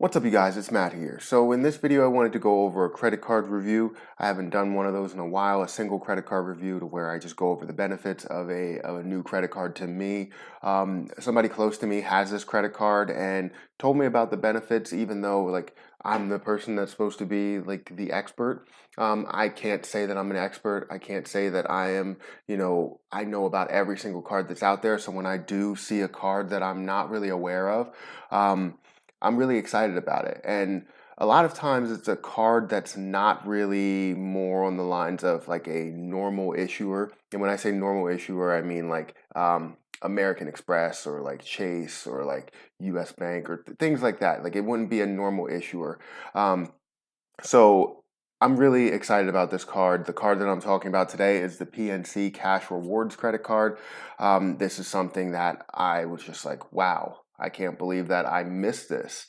What's up, you guys? It's Matt here. So in this video, I wanted to go over a credit card review. I haven't done one of those in a while, a single credit card review to where I just go over the benefits of a new credit card to me. Somebody close to me has this credit card and told me about the benefits, even though like I'm the person that's supposed to be like the expert. I can't say that I'm an expert. I can't say that I am, I know about every single card that's out there. So when I do see a card that I'm not really aware of, I'm really excited about it. And a lot of times it's a card that's not really more on the lines of like a normal issuer. And when I say normal issuer, I mean like American Express or like Chase or like US Bank or things like that. Like it wouldn't be a normal issuer. So I'm really excited about this card. The card that I'm talking about today is the PNC Cash Rewards Credit Card. This is something that I was just like, wow, I can't believe that I missed this.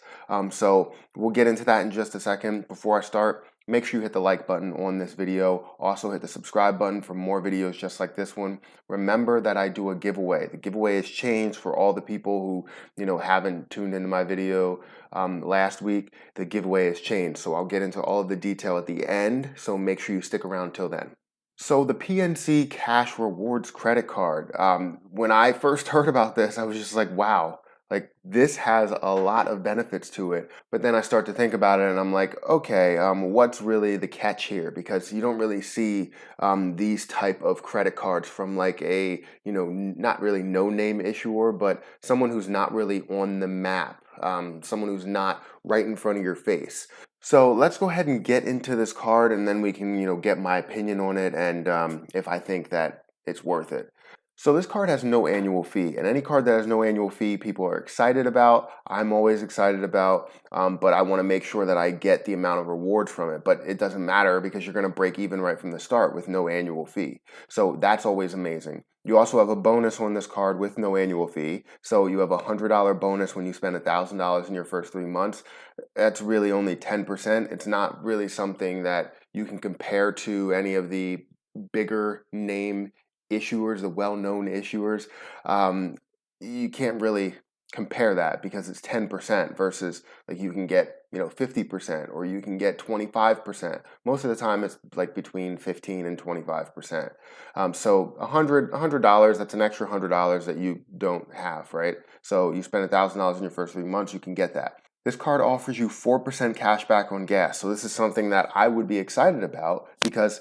So we'll get into that in just a second. Before I start, make sure you hit the like button on this video. Also hit the subscribe button for more videos just like this one. Remember that I do a giveaway. The giveaway has changed for all the people who haven't tuned into my video last week. The giveaway has changed, so I'll get into all of the detail at the end. So make sure you stick around till then. So the PNC Cash Rewards Credit Card. When I first heard about this, I was just like, wow. Like this has a lot of benefits to it, but then I start to think about it and I'm like, okay, what's really the catch here? Because you don't really see these type of credit cards from like a, not really no name issuer, but someone who's not really on the map, someone who's not right in front of your face. So let's go ahead and get into this card and then we can, get my opinion on it and if I think that it's worth it. So this card has no annual fee, and any card that has no annual fee, people are excited about. I'm always excited about, but I want to make sure that I get the amount of rewards from it. But it doesn't matter because you're going to break even right from the start with no annual fee. So that's always amazing. You also have a bonus on this card with no annual fee. So you have a $100 bonus when you spend $1,000 in your first 3 months. That's really only 10%. It's not really something that you can compare to any of the bigger name issuers, the well-known issuers. You can't really compare that because it's 10% versus like you can get 50% or you can get 25%. Most of the time it's like between 15 and 25%. So $100, that's an extra $100 that you don't have, right? So you spend $1,000 in your first 3 months, you can get that. This card offers you 4% cash back on gas. So this is something that I would be excited about because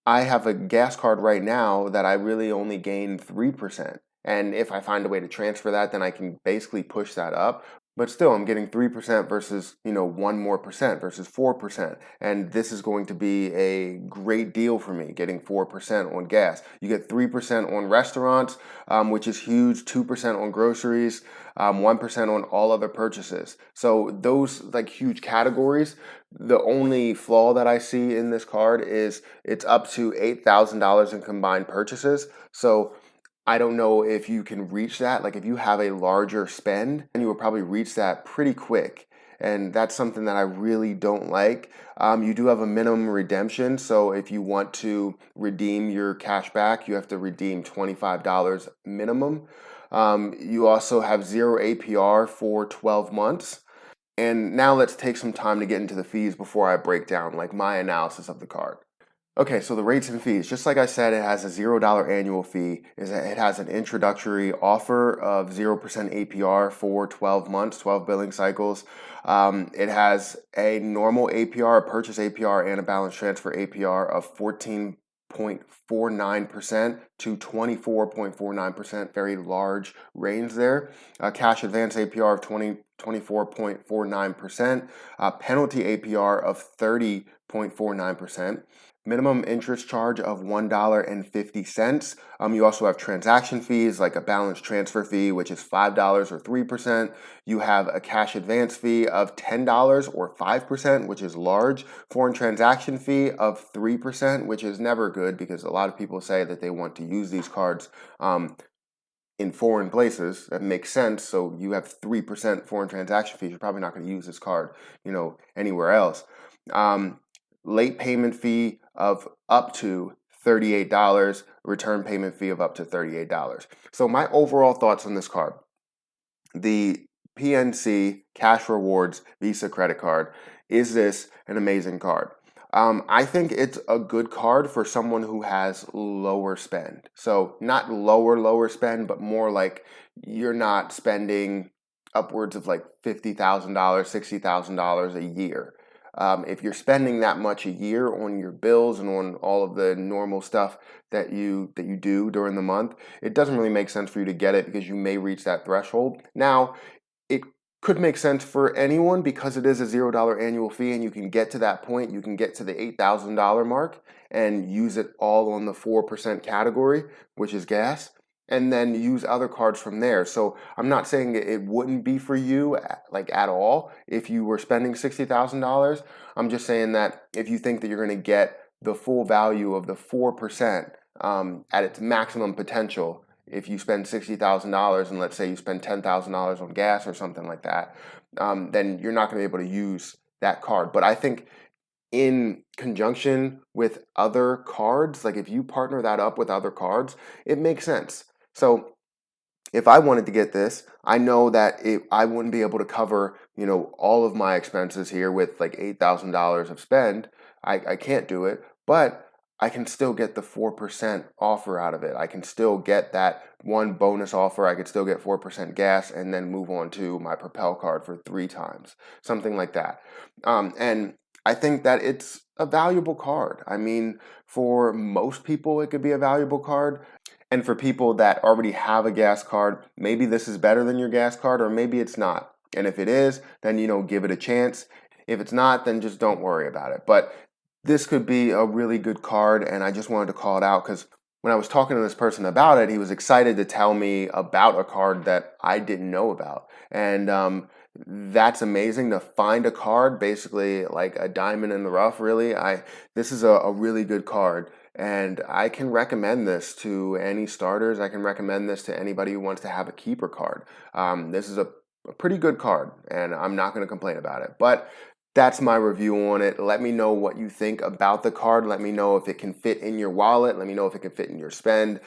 I have a gas card right now that I really only gain 3%. And if I find a way to transfer that, then I can basically push that up. But still, I'm getting 3% versus, 1 more percent versus 4%. And this is going to be a great deal for me, getting 4% on gas. You get 3% on restaurants, which is huge, 2% on groceries, 1% on all other purchases. So those like huge categories, the only flaw that I see in this card is it's up to $8,000 in combined purchases. So I don't know if you can reach that. Like if you have a larger spend, then you will probably reach that pretty quick. And that's something that I really don't like. You do have a minimum redemption. So if you want to redeem your cash back, you have to redeem $25 minimum. You also have 0 APR for 12 months. And now let's take some time to get into the fees before I break down like my analysis of the card. Okay, so the rates and fees, just like I said, it has a $0 annual fee. It has an introductory offer of 0% APR for 12 months, 12 billing cycles. It has a normal APR, a purchase APR, and a balance transfer APR of 14.49% to 24.49%, very large range there. Cash advance APR of 24.49%, penalty APR of 30.49%. Minimum interest charge of $1.50. You also have transaction fees like a balance transfer fee, which is $5 or 3%. You have a cash advance fee of $10 or 5%, which is large. Foreign transaction fee of 3%, which is never good because a lot of people say that they want to use these cards in foreign places. That makes sense. So you have 3% foreign transaction fees. You're probably not going to use this card, anywhere else. Late payment fee of up to $38, return payment fee of up to $38. So my overall thoughts on this card. The PNC Cash Rewards Visa credit card. Is this an amazing card? I think it's a good card for someone who has lower spend. So not lower spend, but more like you're not spending upwards of like $50,000, $60,000 a year. If you're spending that much a year on your bills and on all of the normal stuff that you do during the month, it doesn't really make sense for you to get it because you may reach that threshold. Now, it could make sense for anyone because it is a $0 annual fee and you can get to that point. You can get to the $8,000 mark and use it all on the 4% category, which is gas, and then use other cards from there. So I'm not saying it wouldn't be for you like at all if you were spending $60,000. I'm just saying that if you think that you're going to get the full value of the 4% at its maximum potential, if you spend $60,000 and let's say you spend $10,000 on gas or something like that, then you're not going to be able to use that card. But I think in conjunction with other cards, like if you partner that up with other cards, it makes sense. So if I wanted to get this, I know that I wouldn't be able to cover, all of my expenses here with like $8,000 of spend. I can't do it, but I can still get the 4% offer out of it. I can still get that one bonus offer. I could still get 4% gas and then move on to my Propel card for 3 times, something like that. And I think that it's a valuable card. I mean, for most people, it could be a valuable card. And for people that already have a gas card, maybe this is better than your gas card, or maybe it's not. And if it is, then, give it a chance. If it's not, then just don't worry about it. But this could be a really good card, and I just wanted to call it out because when I was talking to this person about it, he was excited to tell me about a card that I didn't know about. And that's amazing to find a card, basically like a diamond in the rough, really. This is a really good card. And I can recommend this to any starters. I can recommend this to anybody who wants to have a keeper card. This is a pretty good card, and I'm not going to complain about it. But that's my review on it. Let me know what you think about the card. Let me know if it can fit in your wallet. Let me know if it can fit in your spend.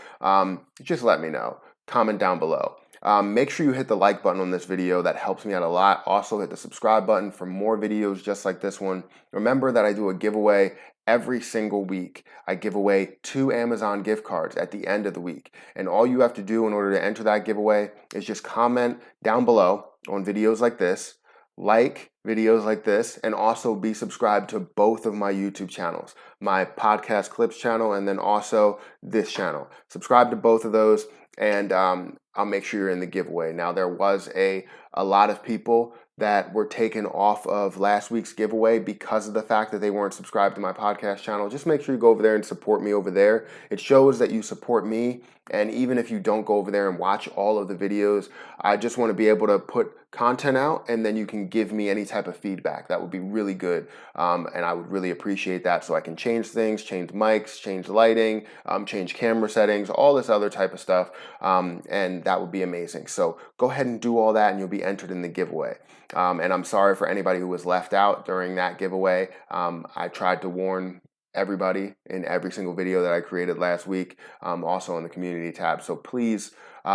Just let me know. Comment down below. Make sure you hit the like button on this video. That helps me out a lot. Also hit the subscribe button for more videos just like this one. Remember that I do a giveaway every single week. I give away 2 Amazon gift cards at the end of the week. And all you have to do in order to enter that giveaway is just comment down below on videos like this, like videos like this, and also be subscribed to both of my YouTube channels, my podcast clips channel and then also this channel. Subscribe to both of those and I'll make sure you're in the giveaway. Now, there was a lot of people that were taken off of last week's giveaway because of the fact that they weren't subscribed to my podcast channel. Just make sure you go over there and support me over there. It shows that you support me, and even if you don't go over there and watch all of the videos, I just want to be able to put content out and then you can give me any type of feedback. That would be really good, and I would really appreciate that so I can change things, change mics, change lighting, change camera settings, all this other type of stuff, and that would be amazing. So go ahead and do all that and you'll be entered in the giveaway. And I'm sorry for anybody who was left out during that giveaway. I tried to warn everybody in every single video that I created last week, also in the community tab. So please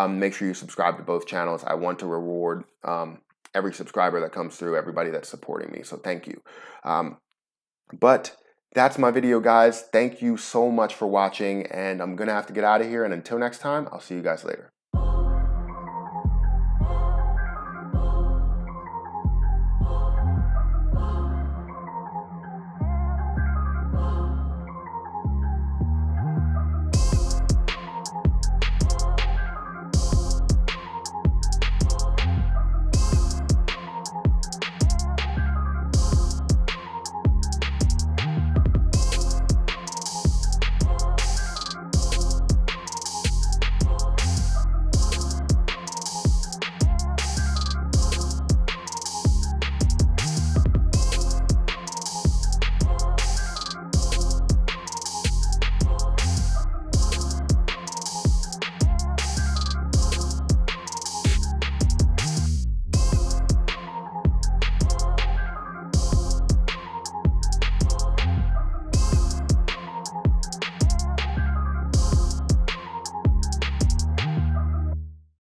make sure you subscribe to both channels. I want to reward every subscriber that comes through, everybody that's supporting me. So thank you. But that's my video, guys. Thank you so much for watching, and I'm going to have to get out of here. And until next time, I'll see you guys later.